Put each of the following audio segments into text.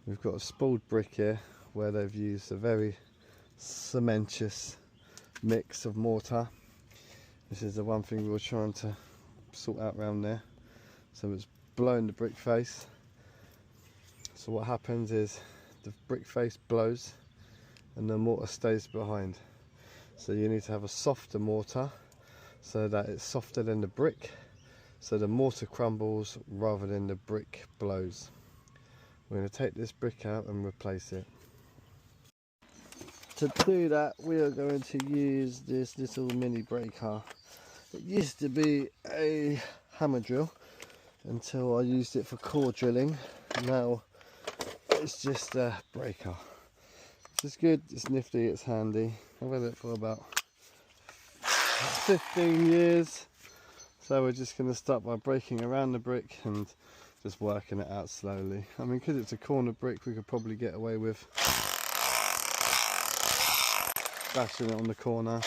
We've got a spooled brick here where they've used a very cementous mix of mortar. This is the one thing we were trying to sort out around there. So it's blowing the brick face. So what happens is the brick face blows and the mortar stays behind. So you need to have a softer mortar so that it's softer than the brick, so the mortar crumbles rather than the brick blows. We're going to take this brick out and replace it. To do that, we are going to use this little mini breaker. It used to be a hammer drill until I used it for core drilling. Now it's just a breaker. It's good, it's nifty, it's handy. I've had it for about 15 years. So we're just going to start by breaking around the brick and just working it out slowly. I mean, because it's a corner brick, we could probably get away with bashing it on the corner.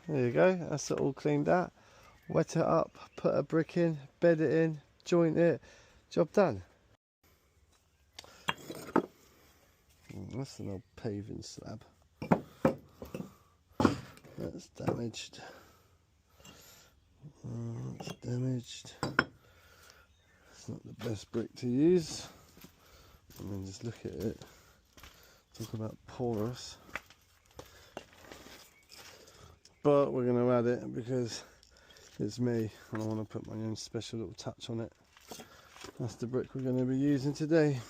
There you go, that's it all cleaned out. Wet it up, put a brick in, bed it in, joint it, job done. That's an old paving slab. That's damaged. It's damaged. It's not the best brick to use. I mean, just look at it. Talk about porous. But we're going to add it because it's me and I want to put my own special little touch on it. That's the brick we're going to be using today.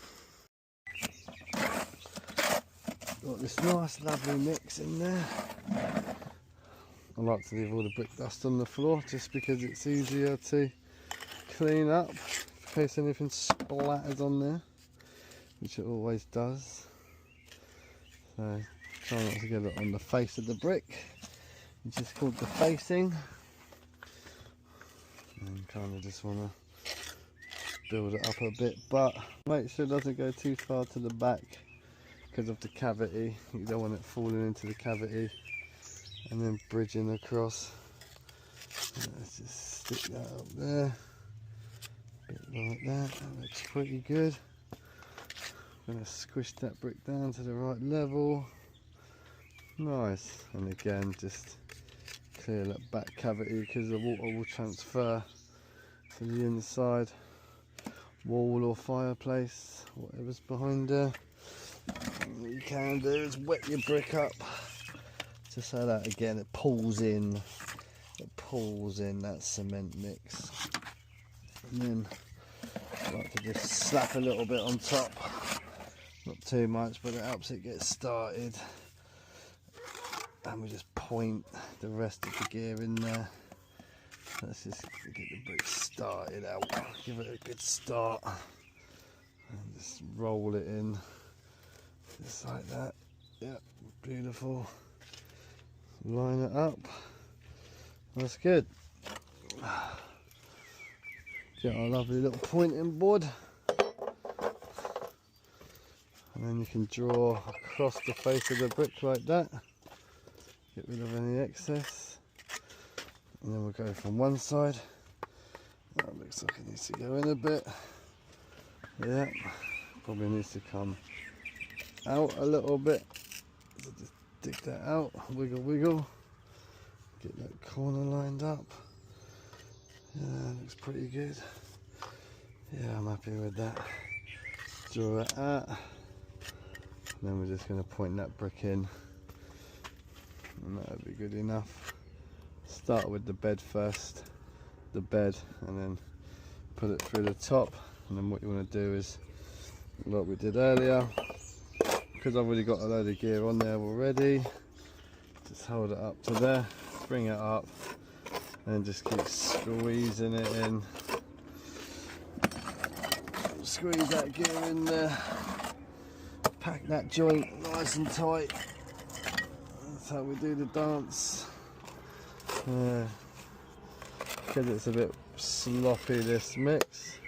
Got this nice lovely mix in there. I like to leave all the brick dust on the floor just because it's easier to clean up in case anything splatters on there, which it always does. So try not to get it on the face of the brick. It's just called the facing, and kind of just want to build it up a bit, but make sure it doesn't go too far to the back because of the cavity. You don't want it falling into the cavity and then bridging across. Let's just stick that up there, a bit like that. That looks pretty good. I'm going to squish that brick down to the right level. Nice. And again, just clear that back cavity because the water will transfer to the inside wall or fireplace, whatever's behind there. And what you can do is wet your brick up just so that again it pulls in that cement mix. And then I like to just slap a little bit on top, not too much, but it helps it get started. And we just point the rest of the gear in there. Let's just get the brick started out, give it a good start, and just roll it in, just like that. Yep, beautiful. Line it up. That's good. Get our lovely little pointing board, and then you can draw across the face of the brick like that. Get rid of any excess. And then we'll go from one side. That looks like it needs to go in a bit. Yeah, probably needs to come out a little bit. So just dig that out, wiggle, wiggle. Get that corner lined up. Yeah, looks pretty good. Yeah, I'm happy with that. Draw it out. And then we're just going to point that brick in. And that'll be good enough. Start with the bed first, and then put it through the top. And then what you want to do is, like we did earlier, because I've already got a load of gear on there already, just hold it up to there, bring it up, and just keep squeezing it in. Squeeze that gear in there, pack that joint nice and tight. That's how we do the dance. Because it's a bit sloppy, this mix,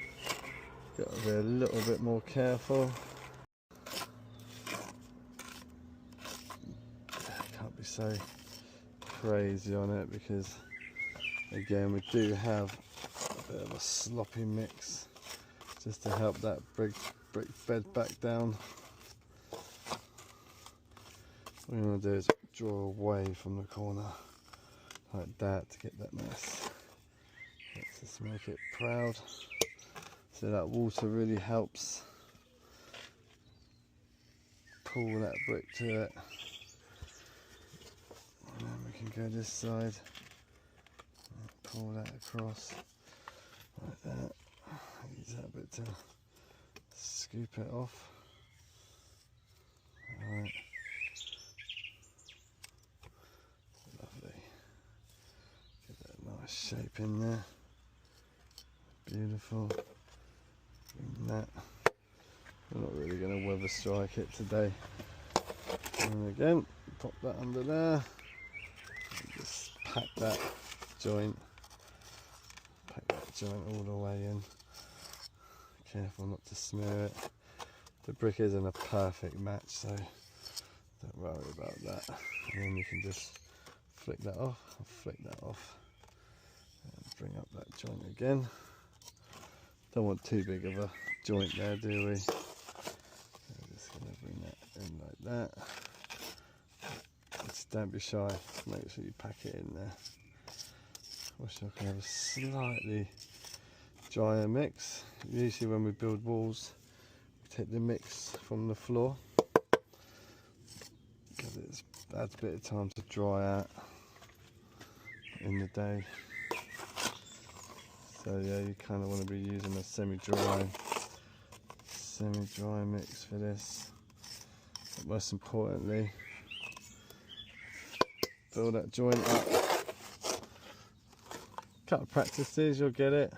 got to be a little bit more careful. Can't be so crazy on it because again we do have a bit of a sloppy mix, just to help that brick bed back down. What you want to do is draw away from the corner like that to get that mess. Let's just make it proud. So that water really helps pull that brick to it. And then we can go this side and pull that across like that. Use that bit to scoop it off. Alright. Lovely. Get that nice shape in there. Beautiful. Bring that. We're not really going to weather strike it today. And again, pop that under there. And just pack that joint. Pack that joint all the way in. Careful not to smear it. The brick isn't a perfect match, so don't worry about that. And then you can just flick that off, and flick that off, and bring up that joint again. Don't want too big of a joint there, do we? So we're just going to bring that in like that. Just don't be shy, make sure you pack it in there. Wish I could have a slightly drier mix. Usually when we build walls, we take the mix from the floor because it adds a bit of time to dry out in the day. So yeah, you kind of want to be using a semi-dry mix for this. But most importantly, fill that joint up. Couple of practices, you'll get it.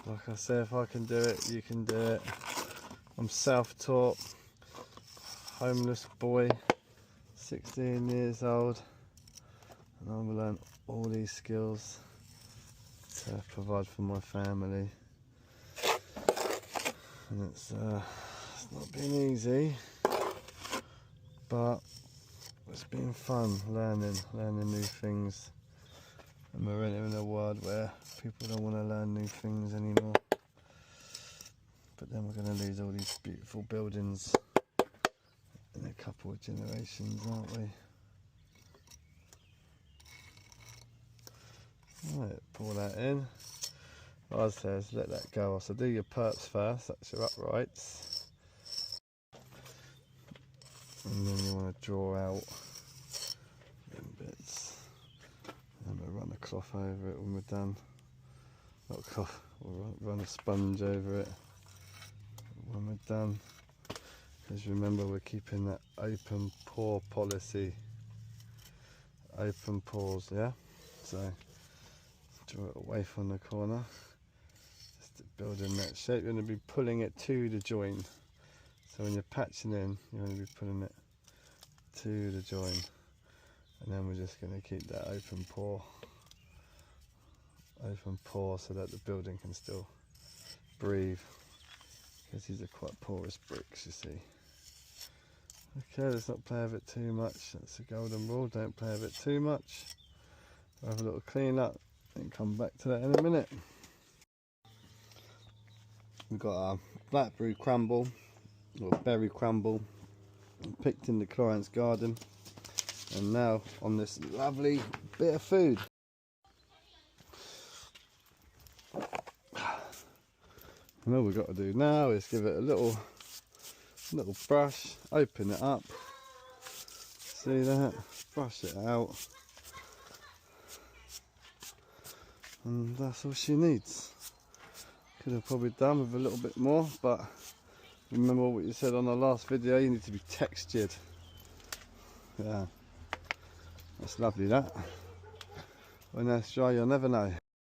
Like I say, if I can do it, you can do it. I'm self-taught, homeless boy, 16 years old, and I've learned all these skills to provide for my family. And it's not been easy, but it's been fun learning new things. And we're entering a world where people don't want to learn new things anymore. But then we're going to lose all these beautiful buildings in a couple of generations, aren't we? Right, pull that in. What I say is let that go. So do your perps first, that's your uprights. And then you want to draw out them bits. And we'll run a cloth over it when we're done. Not a cloth, we'll run a sponge over it when we're done. Because remember, we're keeping that open pore policy. Open pores, yeah? So draw it away from the corner. Just building that shape. You're going to be pulling it to the join. So when you're patching in, you're going to be pulling it to the join. And then we're just going to keep that open pore so that the building can still breathe. Because these are quite porous bricks, you see. Okay, let's not play with it too much. That's a golden rule, don't play with it too much. We'll have a little clean up and come back to that in a minute. We've got our blackberry crumble, or berry crumble, picked in the client's garden. And now on this lovely bit of food. And all we've got to do now is give it a little brush, open it up, see that, brush it out, and that's all she needs. Could have probably done with a little bit more, but remember what you said on the last video, you need to be textured. Yeah, that's lovely that. When that's dry, you'll never know.